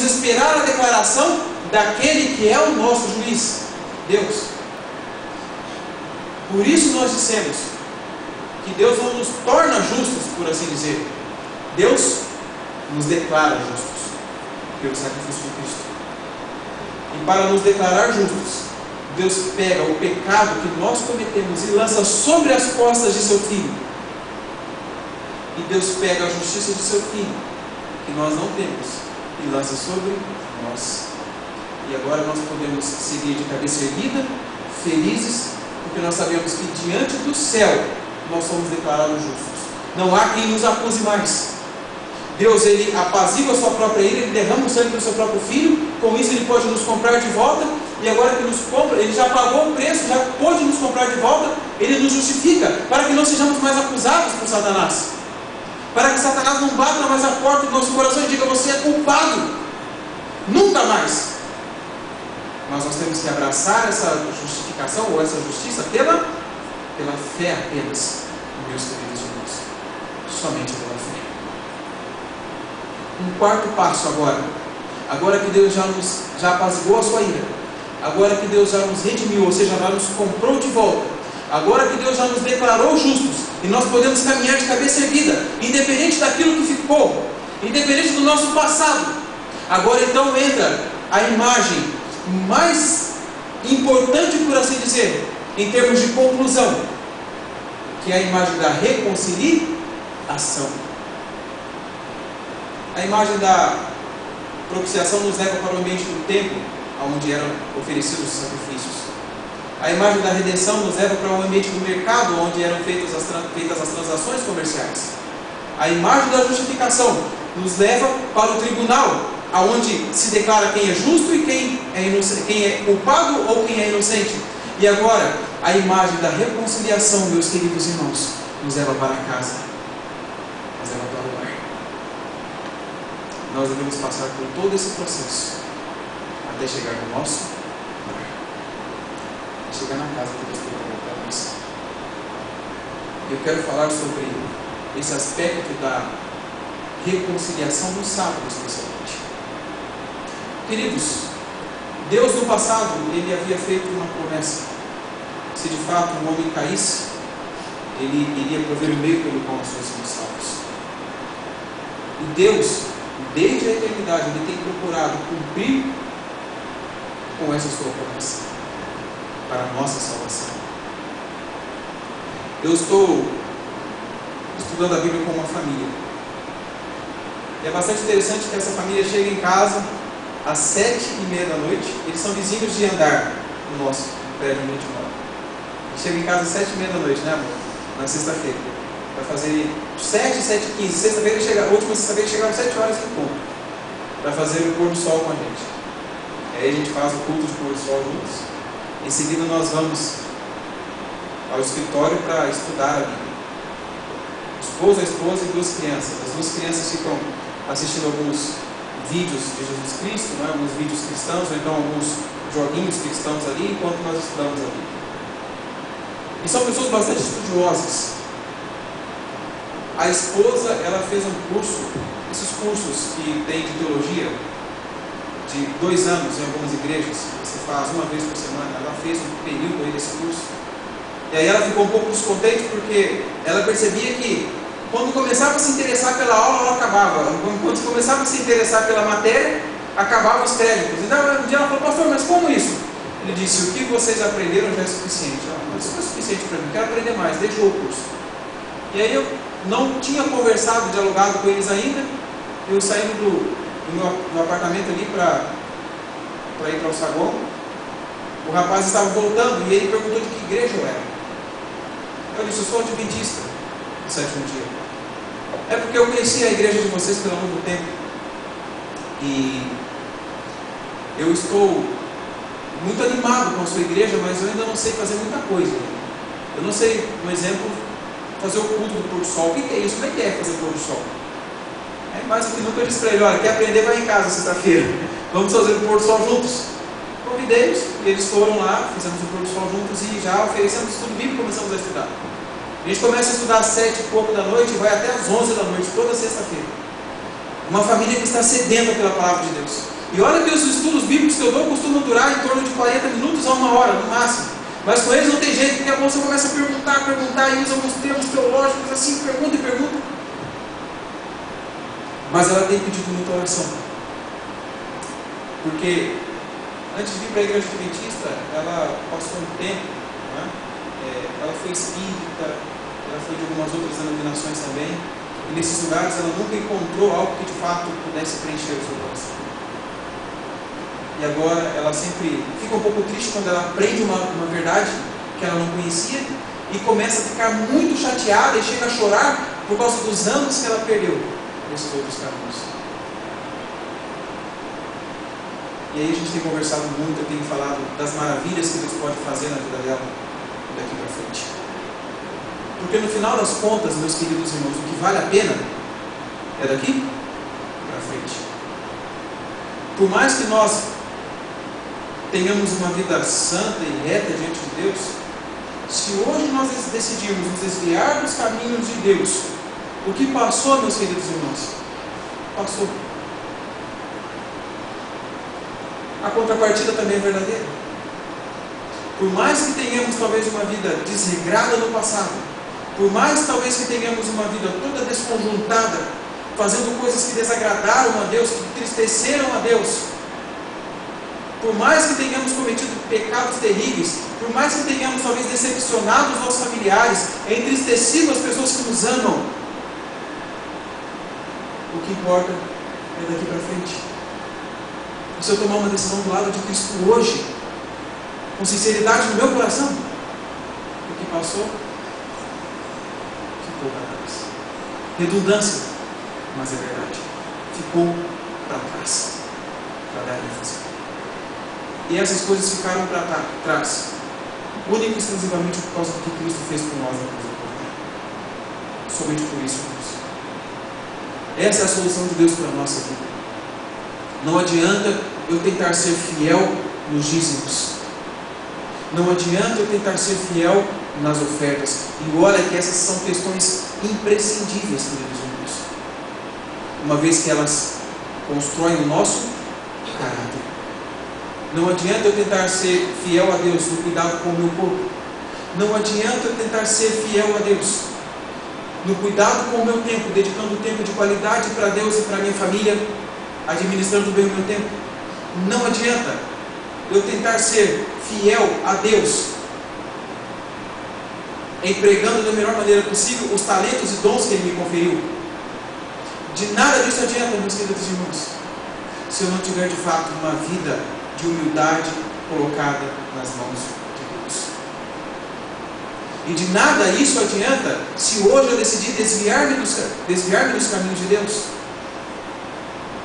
esperar a declaração daquele que é o nosso juiz, Deus. Por isso nós dissemos que Deus não nos torna justos, por assim dizer. Deus nos declara justos pelo sacrifício de Cristo. E para nos declarar justos, Deus pega o pecado que nós cometemos e lança sobre as costas de seu Filho. E Deus pega a justiça de seu Filho, que nós não temos, e lança sobre nós. E agora nós podemos seguir de cabeça erguida, felizes, porque nós sabemos que diante do céu nós somos declarados justos. Não há quem nos acuse mais. Deus, Ele apazigua a sua própria ira, Ele derrama o sangue do seu próprio Filho, com isso Ele pode nos comprar de volta, e agora que nos compra, Ele já pagou o preço, já pôde nos comprar de volta, Ele nos justifica, para que não sejamos mais acusados por Satanás, para que Satanás não bata mais a porta do nosso coração e diga: você é culpado, nunca mais. Mas nós temos que abraçar essa justificação, ou essa justiça, pela fé apenas, meus queridos irmãos, somente pela fé. Um quarto passo agora que Deus já apaziguou a sua ira, agora que Deus já nos redimiu, ou seja, já nos comprou de volta, agora que Deus já nos declarou justos, e nós podemos caminhar de cabeça erguida, independente daquilo que ficou, independente do nosso passado. Agora então entra a imagem mais importante, por assim dizer, em termos de conclusão, que é a imagem da reconciliação. A imagem da propiciação nos leva para o ambiente do templo, onde eram oferecidos os sacrifícios. A imagem da redenção nos leva para o ambiente do mercado, onde eram feitas as transações comerciais. A imagem da justificação nos leva para o tribunal, onde se declara quem é justo e quem é culpado ou quem é inocente. E agora, a imagem da reconciliação, meus queridos irmãos, nos leva para casa, nos leva para o lar. Nós devemos passar por todo esse processo até chegar no nosso lar, até chegar na casa que Deus preparou para nós. Eu quero falar sobre esse aspecto da reconciliação no sábado, especialmente. Queridos, Deus no passado, Ele havia feito uma promessa: se de fato um homem caísse, Ele iria prover o meio pelo qual nós fôssemos salvos. E Deus, desde a eternidade, Ele tem procurado cumprir com essa sua promessa para a nossa salvação. Eu estou estudando a Bíblia com uma família, e é bastante interessante que essa família chega em casa às 7h30 da noite. Eles são vizinhos de andar no nosso prédio onde a gente mora. Chega em casa às 7h30 da noite, né, amor? Na sexta-feira. Vai fazer 7h15. Sexta-feira, a última sexta-feira chegaram às 7 horas em ponto, para fazer o pôr do sol com a gente. E aí a gente faz o culto de pôr do sol juntos. Em seguida nós vamos ao escritório para estudar a Bíblia. A esposa e duas crianças. As duas crianças ficam assistindo alguns vídeos de Jesus Cristo, né? Alguns vídeos cristãos, ou então alguns joguinhos cristãos ali, enquanto nós estudamos a Bíblia. E são pessoas bastante estudiosas. A esposa, ela fez um curso, esses cursos que tem de teologia, de 2 anos em algumas igrejas, você faz uma vez por semana. Ela fez um período aí desse curso. E aí ela ficou um pouco descontente, porque ela percebia que quando começava a se interessar pela aula, ela acabava. Quando começava a se interessar pela matéria, acabavam os créditos. Então um dia ela falou: pastor, mas como isso? Ele disse: o que vocês aprenderam já é suficiente. Mas isso não é suficiente para mim, quero aprender mais, deixou o curso. E aí eu não tinha conversado, dialogado com eles ainda. Eu saindo do meu apartamento ali para ir para o saguão, o rapaz estava voltando e ele perguntou de que igreja eu era. Eu disse: eu sou adventista do 7º dia. É porque eu conheci a igreja de vocês pelo longo do tempo, e eu estou muito animado com a sua igreja, mas eu ainda não sei fazer muita coisa. Eu não sei, por exemplo, fazer o culto do pôr do sol. O que é isso? Como é que é fazer o pôr do sol? É mais do que nunca eu disse para ele: olha, quer aprender, vai em casa sexta-feira, vamos fazer o pôr do sol juntos. Convidei-os, e eles foram lá, fizemos o pôr do sol juntos e já oferecemos estudo bíblico e começamos a estudar. A gente começa a estudar às 7 e pouco da noite e vai até às 11 da noite, toda sexta-feira. Uma família que está sedenta pela palavra de Deus. E olha que os estudos bíblicos que eu dou costumam durar em torno de 40 minutos a 1 hora, no máximo. Mas com eles não tem jeito, porque a moça começa a perguntar, e usa alguns termos teológicos assim, pergunta e pergunta. Mas ela tem pedido muita oração. Porque antes de vir para a igreja adventista, ela passou um tempo, né? Ela foi espírita, ela foi de algumas outras denominações também. E nesses lugares ela nunca encontrou algo que de fato pudesse preencher o seu coração. E agora ela sempre fica um pouco triste quando ela aprende uma verdade que ela não conhecia e começa a ficar muito chateada e chega a chorar por causa dos anos que ela perdeu nesses outros caminhos. E aí a gente tem conversado muito, eu tenho falado das maravilhas que Deus pode fazer na vida dela daqui para frente. Porque no final das contas, meus queridos irmãos, o que vale a pena é daqui para frente. Por mais que nós tenhamos uma vida santa e reta diante de Deus, se hoje nós decidirmos nos desviar dos caminhos de Deus, o que passou, meus queridos irmãos, passou. A contrapartida também é verdadeira. Por mais que tenhamos talvez uma vida desregrada no passado, por mais talvez que tenhamos uma vida toda desconjuntada, fazendo coisas que desagradaram a Deus, que entristeceram a Deus, por mais que tenhamos cometido pecados terríveis, por mais que tenhamos talvez decepcionado os nossos familiares, entristecido as pessoas que nos amam, o que importa é daqui para frente. E se eu tomar uma decisão do lado de Cristo hoje, com sinceridade no meu coração, o que passou ficou para trás. Redundância, mas é verdade. Ficou para trás. Para dar ênfase. E essas coisas ficaram para trás, única e exclusivamente por causa do que Cristo fez por nós na cruz do Calvário. Somente por isso, irmãos. Essa é a solução de Deus para a nossa vida. Não adianta eu tentar ser fiel nos dízimos. Não adianta eu tentar ser fiel nas ofertas. E olha que essas são questões imprescindíveis, queridos irmãos. Uma vez que elas constroem o nosso caráter. Não adianta eu tentar ser fiel a Deus no cuidado com o meu corpo. Não adianta eu tentar ser fiel a Deus no cuidado com o meu tempo, dedicando tempo de qualidade para Deus e para a minha família, administrando bem o meu tempo. Não adianta eu tentar ser fiel a Deus, empregando da melhor maneira possível os talentos e dons que Ele me conferiu. De nada disso adianta, meus queridos irmãos, se eu não tiver de fato uma vida de humildade colocada nas mãos de Deus. E de nada isso adianta se hoje eu decidir desviar-me dos caminhos de Deus.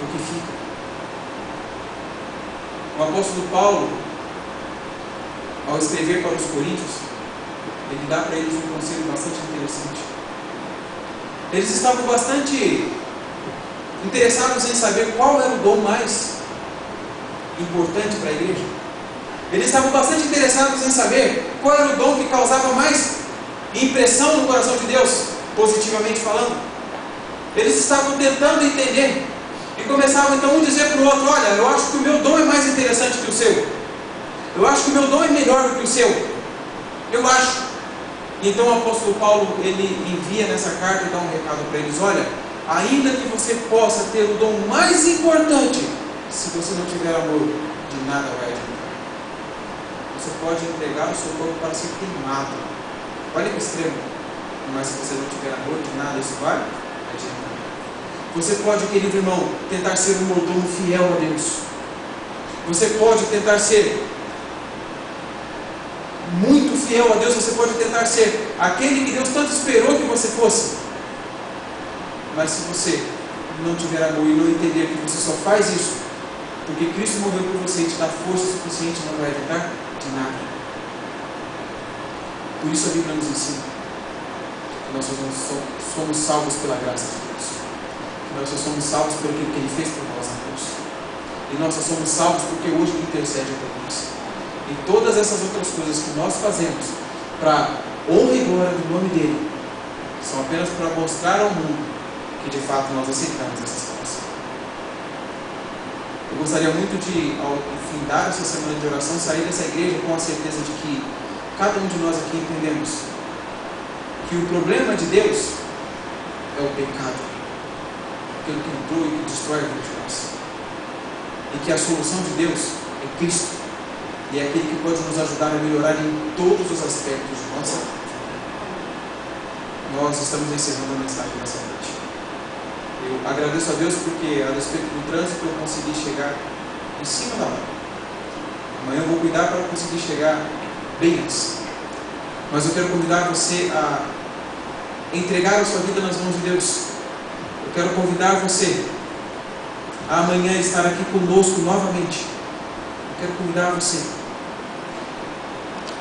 O que fica? O apóstolo Paulo, ao escrever para os Coríntios, ele dá para eles um conselho bastante interessante. Eles estavam bastante interessados em saber qual era o dom mais importante para a igreja. Eles estavam bastante interessados em saber qual era o dom que causava mais impressão no coração de Deus, positivamente falando. Eles estavam tentando entender e começavam então um dizer para o outro: olha, eu acho que o meu dom é mais interessante que o seu, eu acho que o meu dom é melhor do que o seu, eu acho. Então o apóstolo Paulo, ele envia nessa carta e dá um recado para eles: olha, ainda que você possa ter o dom mais importante, se você não tiver amor, de nada vai adiantar. Você pode entregar o seu corpo para ser queimado, olha que extremo, mas se você não tiver amor, de nada isso vai adiantar. Você pode, querido irmão, tentar ser um mordomo fiel a Deus. Você pode tentar ser muito fiel a Deus. Você pode tentar ser aquele que Deus tanto esperou que você fosse. Mas se você não tiver amor e não entender que você só faz isso porque Cristo morreu por você e te dá força suficiente, não vai adiantar de nada. Por isso a Bíblia nos ensina que nós somos salvos pela graça de Deus. Que nós só somos salvos por aquilo que Ele fez por nós na cruz. E nós só somos salvos porque hoje Ele intercede por nós. E todas essas outras coisas que nós fazemos para honra e glória do nome dEle são apenas para mostrar ao mundo que de fato nós aceitamos essa salvação. Eu gostaria muito de, ao findar essa semana de oração, sair dessa igreja com a certeza de que cada um de nós aqui entendemos que o problema de Deus é o pecado, aquilo que entrou e que destrói a vida de nós, e que a solução de Deus é Cristo, e é aquele que pode nos ajudar a melhorar em todos os aspectos de nossa vida. Nós estamos encerrando a mensagem nessa noite. Eu agradeço a Deus porque, a despeito do trânsito, eu consegui chegar em cima da hora. Amanhã eu vou cuidar para conseguir chegar bem antes. Mas eu quero convidar você a entregar a sua vida nas mãos de Deus. Eu quero convidar você a amanhã estar aqui conosco novamente. Eu quero convidar você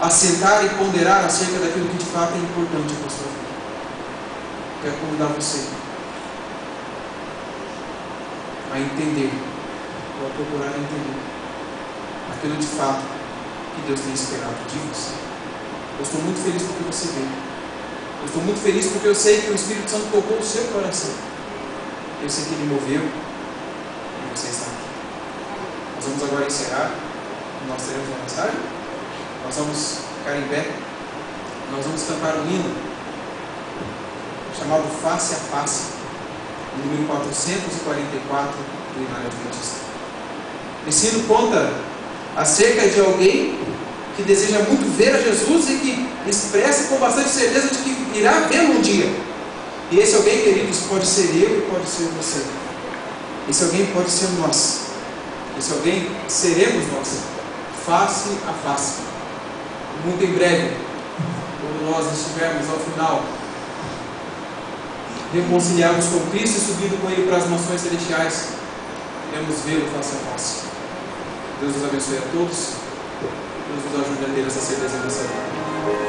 a sentar e ponderar acerca daquilo que de fato é importante para a sua vida. Eu quero convidar você a entender, ou a procurar entender aquilo de fato que Deus tem esperado de você. Eu estou muito feliz porque você veio. Eu estou muito feliz porque eu sei que o Espírito Santo tocou o seu coração. Eu sei que Ele moveu e você está aqui. Nós vamos agora encerrar. Nós teremos uma mensagem. Nós vamos ficar em pé. Nós vamos cantar um hino chamado Face a Face, número 444 do Hinário Adventista. Esse hino conta acerca de alguém que deseja muito ver a Jesus e que expressa com bastante certeza de que irá vê-lo um dia. E esse alguém, queridos, pode ser eu e pode ser você. Esse alguém pode ser nós. Esse alguém seremos nós, face a face. Muito em breve, quando nós estivermos ao final reconciliados com Cristo e subindo com Ele para as mansões celestiais, iremos vê-lo face a face. Deus nos abençoe a todos. Deus nos ajude a ter essa certeza nessa vida.